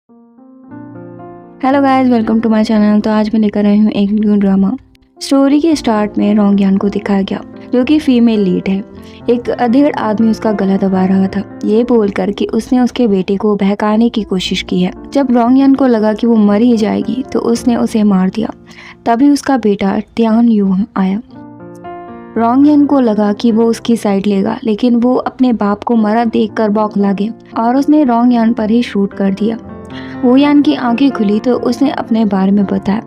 Hello guys, welcome to my channel. तो आज मैं लेकर आई हूँ एक न्यू ड्रामा। स्टोरी के स्टार्ट में रोंगयान को दिखाया गया, जो कि फीमेल लीड है। एक अधेड़ आदमी उसका गला दबा रहा था, ये बोलकर कि उसने उसके बेटे को बहकाने की कोशिश की है। जब रोंगयान को लगा कि वो मर ही जाएगी तो उसने उसे मार दिया। तभी उसका बेटा त्यान यू आया। रोंगयान को लगा कि वो उसकी साइड लेगा, लेकिन वो अपने बाप को मरा देखकर बौखला गया और उसने रोंगयान पर ही शूट कर दिया। वुयान की आंखें खुली तो उसने अपने बारे में बताया।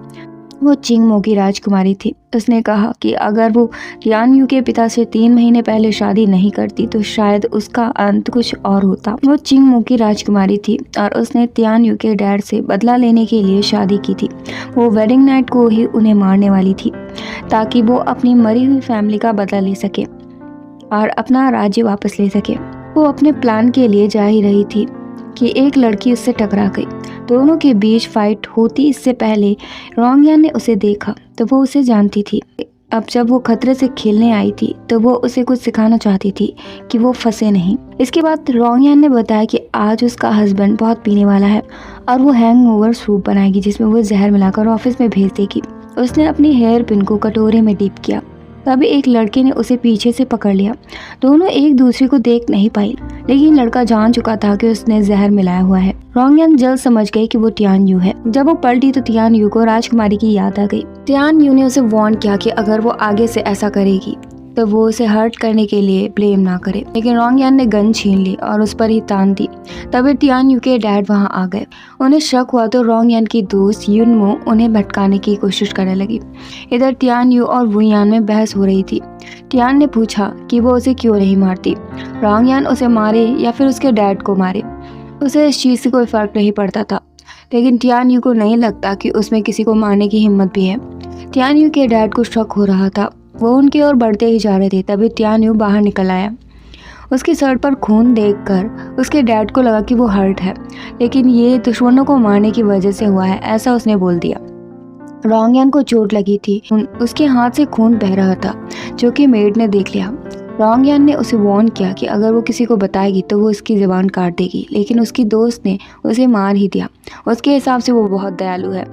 वो चिंगमो की राजकुमारी थी। उसने कहा कि अगर वो तियान यू के पिता से 3 महीने पहले शादी नहीं करती तो शायद उसका अंत कुछ और होता। वो चिंगमो की राजकुमारी थी और उसने तियान यू के डैड से बदला लेने के लिए शादी की थी। वो वेडिंग नाइट को ही उन्हें मारने वाली थी ताकि वो अपनी मरी हुई फैमिली का बदला ले सके और अपना राज्य वापस ले सके। वो अपने प्लान के लिए जा ही रही थी कि एक लड़की उससे टकरा गई। दोनों के बीच फाइट होती इससे पहले रोंगयान ने उसे देखा तो वो उसे जानती थी। अब जब वो खतरे से खेलने आई थी तो वो उसे कुछ सिखाना चाहती थी कि वो फंसे नहीं। इसके बाद रोंगयान ने बताया कि आज उसका हस्बैंड बहुत पीने वाला है और वो हैंगओवर सूप बनाएगी जिसमें वो जहर मिलाकर ऑफिस में भेज देगी। उसने अपनी हेयर पिन को कटोरे में डिप किया। तभी एक लड़के ने उसे पीछे से पकड़ लिया। दोनों एक दूसरे को देख नहीं पाई, लेकिन लड़का जान चुका था कि उसने जहर मिलाया हुआ है। रोंगयान जल्द समझ गई कि वो तियान यू है। जब वो पलटी तो तियान यू को राजकुमारी की याद आ गई। तियान यू ने उसे वार्न किया कि अगर वो आगे से ऐसा करेगी तो वो उसे हर्ट करने के लिए ब्लेम ना करे, लेकिन रोंगयान ने गन छीन ली और उस पर ही तान दी। तभी तियान यू के डैड वहां आ गए। उन्हें शक हुआ तो रोंगयान की दोस्त युनमो उन्हें भटकाने की कोशिश करने लगी। इधर तियान यू और वुयान में बहस हो रही थी। तियान ने पूछा कि वो उसे क्यों नहीं मारती, रोंगयान उसे मारे या फिर उसके डैड को मारे। उसे इस चीज़ से कोई फर्क नहीं पड़ता था, लेकिन तियान यू को नहीं लगता कि उसमें किसी को मारने की हिम्मत भी है। तियान यू के डैड को शक हो रहा था। वो उनकी ओर बढ़ते ही जा रहे थे। तभी तियान यू बाहर निकल आया। उसकी शर्ट पर खून देखकर उसके डैड को लगा कि वो हर्ट है, लेकिन ये दुश्मनों को मारने की वजह से हुआ है, ऐसा उसने बोल दिया। रोंगयान को चोट लगी थी। उसके हाथ से खून बह रहा था, जो कि मेड ने देख लिया। रोंगयान ने उसे वार्न किया कि अगर वो किसी को बताएगी तो वो उसकी ज़बान काट देगी, लेकिन उसकी दोस्त ने उसे मार ही दिया। उसके हिसाब से वो बहुत दयालु है।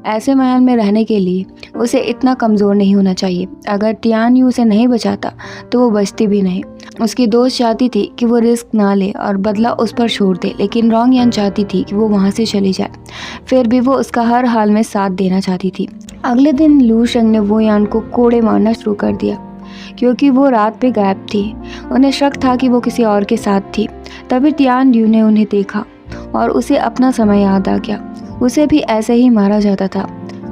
ऐसे महल में रहने के लिए उसे इतना कमज़ोर नहीं होना चाहिए। अगर तियान यू उसे नहीं बचाता तो वो बचती भी नहीं। उसकी दोस्त चाहती थी कि वो रिस्क ना ले और बदला उस पर छोड़ दे, लेकिन रोंगयान चाहती थी कि वो वहाँ से चली जाए। फिर भी वो उसका हर हाल में साथ देना चाहती थी। अगले दिन लू शेंग ने वुयान को कोड़े मारना शुरू कर दिया, क्योंकि वो रात पे गायब थी। उन्हें शक था कि वो किसी और के साथ थी। तभी तियान यू ने उन्हें देखा और उसे अपना समय याद आ गया। उसे भी ऐसे ही मारा जाता था।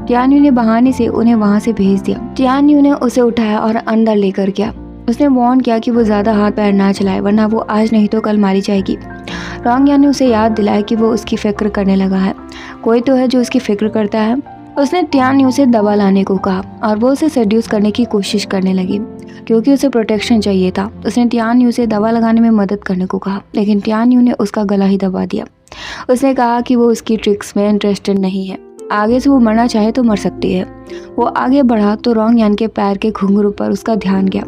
तियान यू ने बहाने से उन्हें वहां से भेज दिया। तियान यू ने उसे उठाया और अंदर लेकर गया। उसने वार्न किया कि वो ज्यादा हाथ पैर ना चलाए, वरना वो आज नहीं तो कल मारी जाएगी। रोंगयान ने उसे याद दिलाया कि वो उसकी फिक्र करने लगा है। कोई तो है जो उसकी फिक्र करता है। उसने तियान यू से दवा लाने को कहा और वो उसे सेड्यूस करने की कोशिश करने लगी, क्योंकि उसे प्रोटेक्शन चाहिए था। उसने तियान यू से दवा लगाने में मदद करने को कहा, लेकिन तियान यू ने उसका गला ही दबा दिया। उसने कहा कि वो उसकी ट्रिक्स में इंटरेस्टेड नहीं है। आगे से वो मरना चाहे तो मर सकती है। वो आगे बढ़ा तो रोंगयान के पैर के घुंघरू पर उसका ध्यान गया।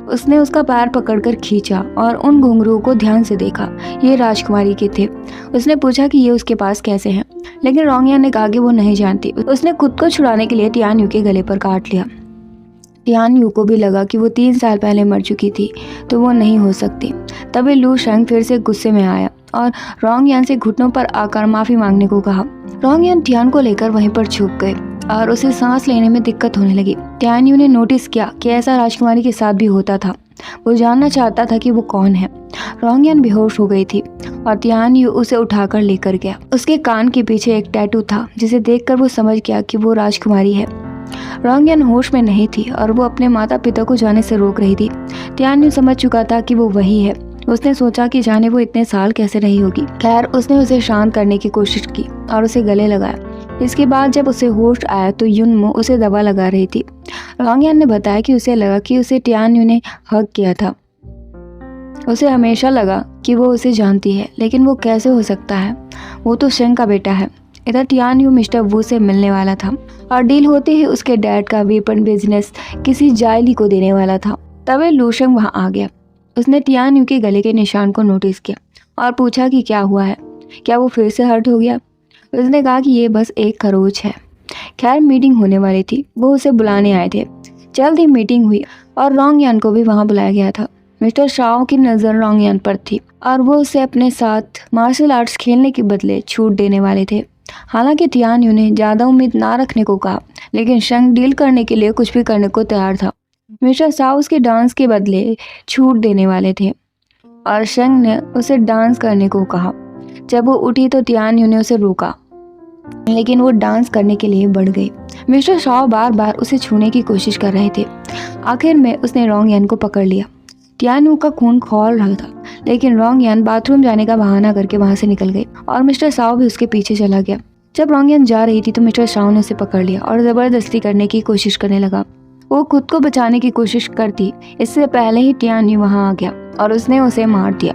उसने उसका पैर पकड़कर खींचा और उन घुंघरुओं को ध्यान से देखा। ये राजकुमारी के थे। उसने पूछा कि ये उसके पास कैसे हैं, लेकिन रोंगयान ने कहा कि वो नहीं जानती। उसने खुद को छुड़ाने के लिए तियान यू के गले पर काट लिया। तियान यू को भी लगा कि वो 3 साल पहले मर चुकी थी, तो वो नहीं हो सकती। तभी लू शेंग फिर से गुस्से में आया और रोंगयान से घुटनों पर आकर माफी मांगने को कहा। रोंगयान तियान को लेकर वहीं पर छुप गए और उसे सांस लेने में दिक्कत होने लगी। तियान यू ने नोटिस किया कि ऐसा राजकुमारी के साथ भी होता था। वो जानना चाहता था कि वो कौन है। रोंगयान बेहोश हो गई थी और तियान यू उसे उठाकर लेकर गया। उसके कान के पीछे एक टैटू था, जिसे देखकर वो समझ गया कि वो राजकुमारी है। रोंगयान होश में नहीं थी और वो अपने माता पिता को जाने से रोक रही थी। तियान यू समझ चुका था कि वो वही है। उसने सोचा कि जाने वो इतने साल कैसे रही होगी। खैर, उसने उसे शांत करने की कोशिश की और उसे गले लगाया। इसके बाद जब उसे होश आया तो युनमो उसे दवा लगा रही थी। रोंगयान ने बताया कि उसे लगा कि उसे तियान यू ने हक किया था। उसे हमेशा लगा कि वो उसे जानती है, लेकिन वो कैसे हो सकता है? वो तो शेंग का बेटा है। इधर तियान यू मिस्टर वू से मिलने वाला था और डील होते ही उसके डैड का वेपन बिजनेस किसी जायली को देने वाला था। तभी लू शेंग वहां आ गया। उसने तियान यू के गले के निशान को नोटिस किया और पूछा कि क्या हुआ है, क्या वो फिर से हर्ट हो गया। उसने कहा कि ये बस एक खरोच है। खैर मीटिंग होने वाली थी, वो उसे बुलाने आए थे। जल्द ही मीटिंग हुई और रोंगयान को भी वहाँ बुलाया गया था। मिस्टर शाओ की नज़र रोंगयान पर थी और वो उसे अपने साथ मार्शल आर्ट्स खेलने के बदले छूट देने वाले थे। हालांकि तियान यू ने ज़्यादा उम्मीद ना रखने को कहा, लेकिन शेंग डील करने के लिए कुछ भी करने को तैयार था। मिस्टर शाओ उसके डांस के बदले छूट देने वाले थे और शेंग ने उसे डांस करने को कहा। जब वो उठी तो तियान यू ने उसे रोका, लेकिन वो डांस करने के लिए बढ़ गई। मिस्टर शाओ बार बार उसे छूने की कोशिश कर रहे थे। आखिर में उसने रोंगयान को पकड़ लिया। तियान यू का खून खौल रहा था, लेकिन रोंगयान बाथरूम जाने का बहाना करके वहां से निकल गई और मिस्टर शाओ भी उसके पीछे चला गया। जब रोंगयान जा रही थी तो मिस्टर शाओ ने उसे पकड़ लिया और जबरदस्ती करने की कोशिश करने लगा। वो खुद को बचाने की कोशिश करती, इससे पहले ही तियान यू वहां आ गया और उसने उसे मार दिया।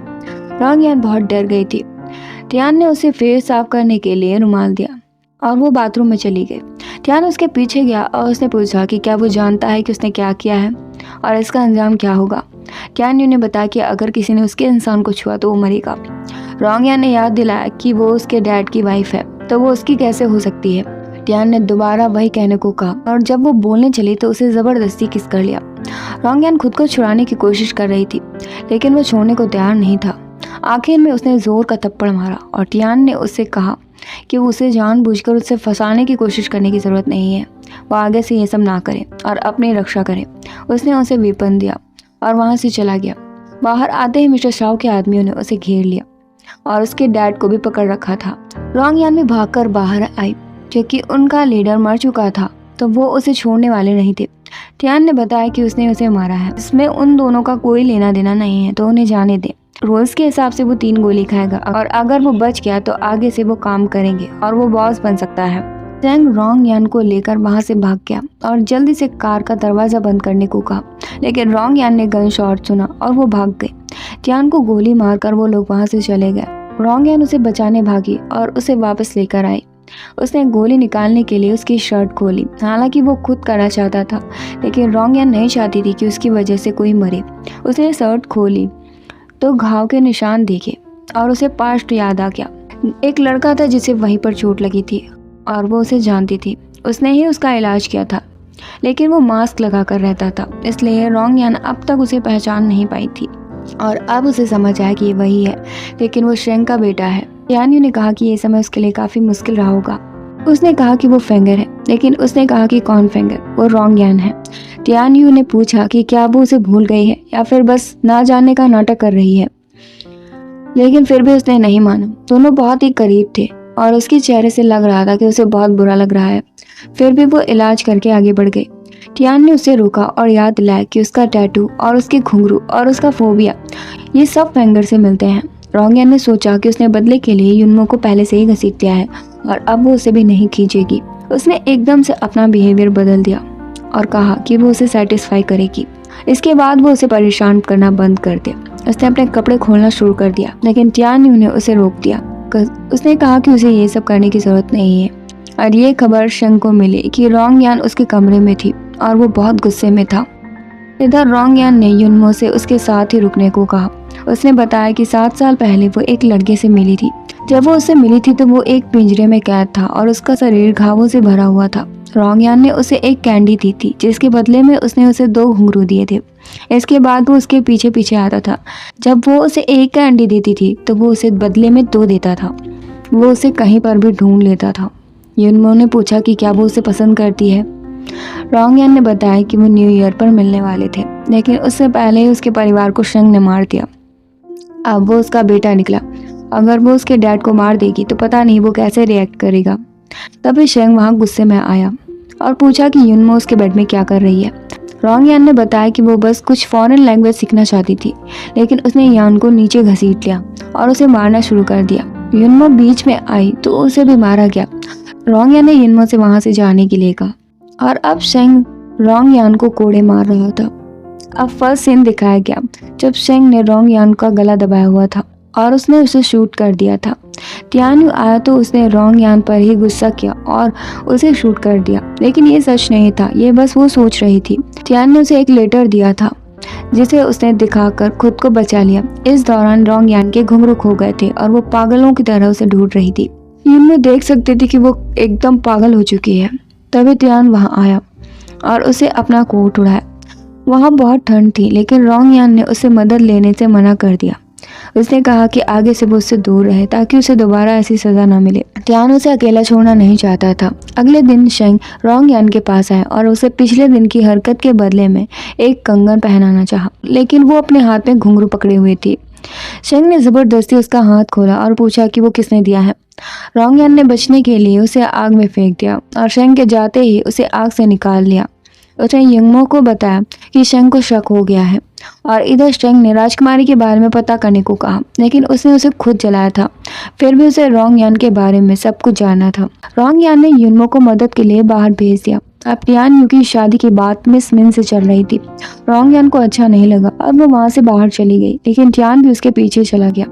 रोंगयान बहुत डर गई थी। तियान ने उसे फेस साफ करने के लिए रुमाल दिया और वो बाथरूम में चली गई। तियान उसके पीछे गया और उसने पूछा कि क्या वो जानता है कि उसने क्या किया है और इसका अंजाम क्या होगा। तियान यू ने बताया कि अगर किसी ने उसके इंसान को छुआ तो वो मरेगा। रोंगयान ने याद दिलाया कि वो उसके डैड की वाइफ है, तो वो उसकी कैसे हो सकती है। तियान ने दोबारा वही कहने को कहा और जब वो बोलने चली तो उसे जबरदस्ती किस कर लिया। रोंगयान खुद को छुड़ाने की कोशिश कर रही थी, लेकिन वो छोड़ने को तैयार नहीं था। आखिर में उसने जोर का थप्पड़ मारा और तियान ने उससे कहा कि उसे जानबूझकर उससे फंसाने की कोशिश करने की ज़रूरत नहीं है, वो आगे से ये सब ना करे और अपनी रक्षा करे। उसने उसे वेपन दिया और वहाँ से चला गया। बाहर आते ही मिस्टर शाओ के आदमियों ने उसे घेर लिया और उसके डैड को भी पकड़ रखा था। रोंगयान भी भागकर बाहर आई, क्योंकि उनका लीडर मर चुका था तो वो उसे छोड़ने वाले नहीं थे। तियान ने बताया कि उसने उसे मारा है, इसमें उन दोनों का कोई लेना देना नहीं है, तो उन्हें जाने दें। रूल्स के हिसाब से वो 3 गोली खाएगा और अगर वो बच गया तो आगे से वो काम करेंगे और वो बॉस बन सकता है। शेंग रोंगयान को लेकर वहां से भाग गया और जल्दी से कार का दरवाजा बंद करने को कहा, लेकिन रोंगयान ने गन शॉट सुना और वो भाग गए। तियान को गोली मारकर वो लोग वहां से चले गए। रोंगयान उसे बचाने भागी और उसे वापस लेकर आई। उसने गोली निकालने के लिए उसकी शर्ट खोली, हालांकि वो खुद करना चाहता था, लेकिन रोंगयान नहीं चाहती थी कि उसकी वजह से कोई मरे। उसने शर्ट खोली तो घाव के निशान देखे और उसे पास्ट याद आ गया। एक लड़का था जिसे वहीं पर चोट लगी थी और वो उसे जानती थी। उसने ही उसका इलाज किया था, लेकिन वो मास्क लगा कर रहता था, इसलिए रोंगयान अब तक उसे पहचान नहीं पाई थी और अब उसे समझ आया कि ये वही है, लेकिन वो शेंग का बेटा है। तियान यू ने कहा कि ये समय उसके लिए काफ़ी मुश्किल रहा होगा। उसने कहा कि वो फेंगर है, लेकिन उसने कहा कि कौन फेंगर? वो रोंगयान है। तियान यू ने पूछा कि क्या वो उसे भूल गई है या फिर बस ना जानने का नाटक कर रही है, लेकिन फिर भी उसने नहीं माना। दोनों बहुत ही करीब थे और उसके चेहरे से लग रहा था कि उसे बहुत बुरा लग रहा है। फिर भी वो इलाज करके आगे बढ़ गई। तियान ने उसे रोका और याद दिलाया कि उसका टैटू और उसके घुंघरू और उसका फोबिया ये सब फेंगर से मिलते हैं। रोंगयान ने सोचा कि उसने बदले के लिए युनमो को पहले से ही घसीट दिया है और अब वो उसे भी नहीं खींचेगी। उसने एकदम से अपना बिहेवियर बदल दिया और कहा कि वो उसे सेटिस्फाई करेगी। इसके बाद वो उसे परेशान करना बंद कर दे। उसने अपने कपड़े खोलना शुरू कर दिया, लेकिन तियान यू ने उसे रोक दिया। उसने कहा कि उसे ये सब करने की जरूरत नहीं है। और ये खबर शेंग को मिली कि रोंगयान उसके कमरे में थी और वो बहुत गुस्से में था। इधर रोंगयान ने युनमो से उसके साथ ही रुकने को कहा। उसने बताया कि 7 साल पहले वो एक लड़के से मिली थी। जब वो उससे मिली थी तो वो एक पिंजरे में कैद था और उसका शरीर घावों से भरा हुआ था। रोंगयान ने उसे एक कैंडी दी थी, जिसके बदले में उसने उसे 2 घुंघरू दिए थे। इसके बाद वो उसके पीछे पीछे आता था। जब वो उसे एक कैंडी देती थी तो वो उसे बदले में 2 देता था। वो उसे कहीं पर भी ढूंढ लेता था। युनमो ने पूछा कि क्या वो उसे पसंद करती है। रोंगयान ने बताया कि वो न्यू ईयर पर मिलने वाले थे, लेकिन उससे पहले ही उसके परिवार को शेंग ने मार दिया। अब वो उसका बेटा निकला। अगर वो उसके डैड को मार देगी तो पता नहीं वो कैसे रिएक्ट करेगा। तभी शेंग वहाँ गुस्से में आया और पूछा कि युनमो उसके बेड में क्या कर रही है। रोंगयान ने बताया कि वो बस कुछ फॉरेन लैंग्वेज सीखना चाहती थी, लेकिन उसने यान को नीचे घसीट लिया और उसे मारना शुरू कर दिया। युनमो बीच में आई तो उसे भी मारा गया। रोंगयान ने युनमो से वहाँ से जाने के लिए कहा और अब शेंग रोंगयान को कोड़े मार रहा था। अब फर्स्ट सीन दिखाया गया जब शेंग ने रोंगयान का गला दबाया हुआ था और उसने उसे शूट कर दिया था। तियान यू आया तो उसने रोंगयान पर ही गुस्सा किया और उसे शूट कर दिया, लेकिन ये सच नहीं था, ये बस वो सोच रही थी। तियान ने उसे एक लेटर दिया था जिसे उसने दिखाकर खुद को बचा लिया। इस दौरान रोंगयान के घुंघरू खो गए थे और वो पागलों की तरह उसे ढूंढ रही थी। युनमो देख सकती थी कि वो एकदम पागल हो चुकी है। तभी टियान वहां आया और उसे अपना कोट उड़ाया। वहां बहुत ठंड थी, लेकिन रोंग यान ने उसे मदद लेने से मना कर दिया। उसने कहा कि आगे से वो उससे दूर रहे ताकि उसे दोबारा ऐसी सजा न मिले। टियान उसे अकेला छोड़ना नहीं चाहता था। अगले दिन शेंग रोंग यान के पास आया और उसे पिछले दिन की हरकत के बदले में एक कंगन पहनाना चाहा, लेकिन वो अपने हाथ में घुंघरू पकड़े हुए थी। शेंग ने जबरदस्ती उसका हाथ खोला और पूछा कि वो किसने दिया है। रोंग यान ने बचने के लिए उसे आग में फेंक दिया और शेंग के जाते ही उसे आग से निकाल लिया। उसने युनमो को बताया कि शेंग को शक हो गया है और इधर शेंग ने राजकुमारी के बारे में पता करने को कहा, लेकिन उसने उसे खुद जलाया था। फिर भी उसे रोंग यान के बारे में सब कुछ जानना था। रोंग यान ने युनमो को मदद के लिए बाहर भेज दिया। अब टियान यू की शादी की बात मिस मिन से चल रही थी। रोंग यान को अच्छा नहीं लगा। अब वो वहां से बाहर चली गई, लेकिन टियान भी उसके पीछे चला गया।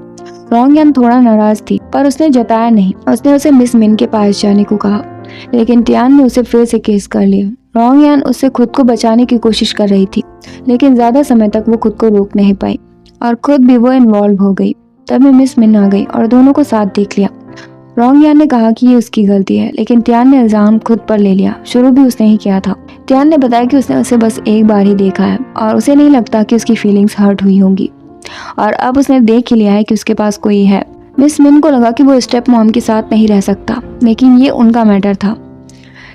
रोंग यान थोड़ा नाराज थी, पर उसने जताया नहीं। उसने उसे मिस मिन के पास जाने को कहा, लेकिन टियान ने उसे फिर से किस कर लिया। रोंग यान उससे खुद को बचाने की कोशिश कर रही थी, लेकिन ज्यादा समय तक वो खुद को रोक नहीं पाई और खुद भी वो इन्वॉल्व हो गई। तभी मिस मिन आ गई और दोनों को साथ देख लिया। रोंग यान ने कहा कि ये उसकी गलती है, लेकिन टियान ने इल्जाम खुद पर ले लिया। शुरू भी उसने ही किया था। टियान ने बताया कि उसने उसे बस एक बार ही देखा है और उसे नहीं लगता कि उसकी फीलिंग्स हर्ट हुई होंगी, और अब उसने देख ही लिया है कि उसके पास कोई है। मिस मिन को लगा कि वो स्टेप मॉम के साथ नहीं रह सकता, लेकिन ये उनका मैटर था।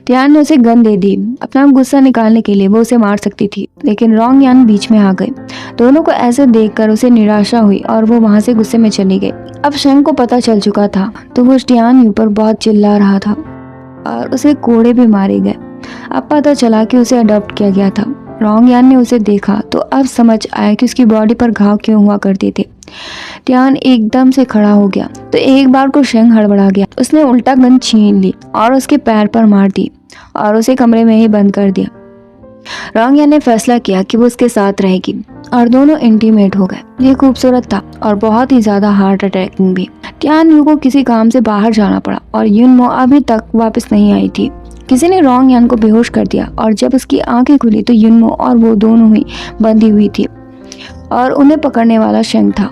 टियान ने उसे गन दे दी। अपना गुस्सा निकालने के लिए वो उसे मार सकती थी, लेकिन रोंग यान बीच में आ गए। दोनों को ऐसे देखकर उसे निराशा हुई और वो वहां से गुस्से में चली गई। अब शेंग को पता चल चुका था, तो वो टियान यू पर बहुत चिल्ला रहा था और उसे कोड़े भी मारे गए। अब पता चला कि उसे अडॉप्ट किया गया था। रोंग यान ने उसे देखा तो अब समझ आया कि उसकी बॉडी पर घाव क्यों हुआ करते थे। टियान एकदम से खड़ा हो गया तो एक बार को शेंग हड़बड़ा गया। उसने उल्टा गन छीन ली और उसके पैर पर मार दी और उसे कमरे में ही बंद कर दिया। रोंग यान ने फैसला किया कि वो उसके साथ रहेगी और दोनों इंटीमेट हो गए। ये खूबसूरत था और बहुत ही ज्यादा हार्ट अटैकिंग भी। टियान यू को किसी काम से बाहर जाना पड़ा और युनमो अभी तक वापस नहीं आई थी। किसी ने रोंग यान को बेहोश कर दिया और जब उसकी आंखें खुली तो युनमो और वो दोनों ही बंधी हुई थी और उन्हें पकड़ने वाला शेंग था।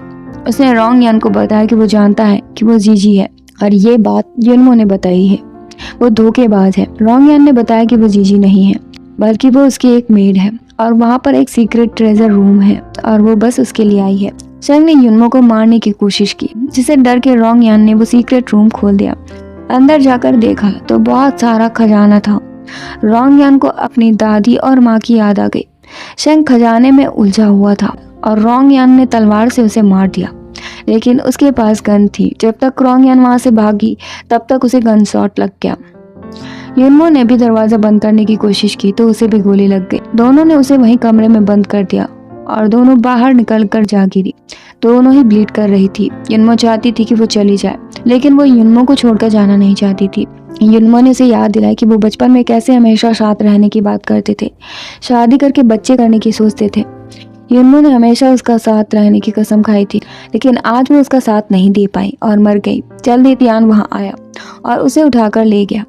उसने रोंग यान को बताया कि वो जानता है कि वो जीजी है और ये बात युनमो ने बताई है। वो धोखेबाज है। रोंग यान ने बताया कि वो जीजी नहीं है, बल्कि वो उसकी एक मेड है और वहाँ पर एक सीक्रेट ट्रेजर रूम है और वो बस उसके लिए आई है। शेंग ने युनमो को मारने की कोशिश की, जिसे डर के रोंग यान ने वो सीक्रेट रूम खोल दिया। अंदर जाकर देखा तो बहुत सारा खजाना था। रोंग यान को अपनी दादी और माँ की याद आ गई। शेंग खजाने में उलझा हुआ था और रोंग यान ने तलवार से उसे मार दिया, लेकिन उसके पास गन थी। जब तक रोंग यान वहां से भागी तब तक उसे गन शॉट लग गया। युनमो ने भी दरवाजा बंद करने की कोशिश की तो उसे भी गोली लग गई। दोनों ने उसे वहीं कमरे में बंद कर दिया और दोनों बाहर निकलकर जा गिरी। दोनों ही ब्लीड कर रही थी। युनमो चाहती थी कि वो चली जाए, लेकिन वो युनमो को छोड़कर जाना नहीं चाहती थी। युनमो ने उसे याद दिलाई कि वो बचपन में कैसे हमेशा साथ रहने की बात करते थे, शादी करके बच्चे करने की सोचते थे। युनमो ने हमेशा उसका साथ रहने की कसम खाई थी, लेकिन आज वो उसका साथ नहीं दे पाई और मर गई। जल्दी टियान वहां आया और उसे उठाकर ले गया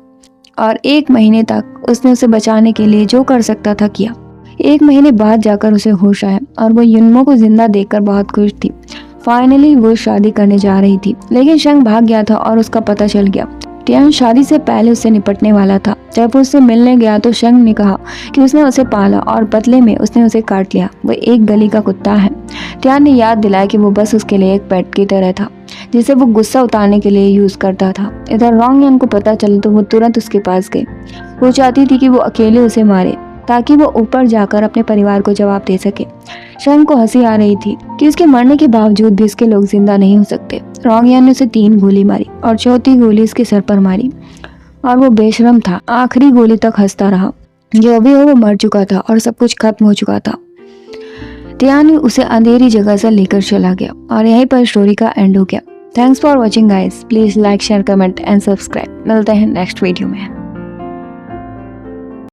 और 1 महीने तक उसने उसे बचाने के लिए जो कर सकता था किया। 1 महीने बाद जाकर उसे होश आया और वो युनमो को जिंदा देखकर बहुत खुश थी। फाइनली वो शादी करने जा रही थी, लेकिन शेंग भाग गया था और उसका पता चल गया। टियान शादी से पहले उससे निपटने वाला था। जब वो उससे मिलने गया तो शेंग ने कहा कि उसने उसे पाला और बदले में उसने उसे काट लिया। वो एक गली का कुत्ता है। टियान ने याद दिलाया कि वो बस उसके लिए एक पेट की तरह था, जिसे वो गुस्सा उतारने के लिए यूज करता था। इधर रोंग यान को पता चला तो वो तुरंत उसके पास गई। वो चाहती थी कि वो अकेले उसे मारे ताकि वो ऊपर जाकर अपने परिवार को जवाब दे सके। शेंग को हंसी आ रही थी कि उसके मरने के बावजूद भी उसके लोग जिंदा नहीं हो सकते। रोंग यान ने उसे 3 गोली मारी और चौथी गोली उसके सर पर मारी और वो बेशरम था। आखिरी गोली तक हंसता रहा। जो भी हो वो मर चुका था और सब कुछ खत्म हो चुका था। टियान उसे अंधेरी जगह से लेकर चला गया और यहीं पर स्टोरी का एंड हो गया। Thanks for watching guys. Please like, share, comment and subscribe. मिलते हैं नेक्स्ट वीडियो में।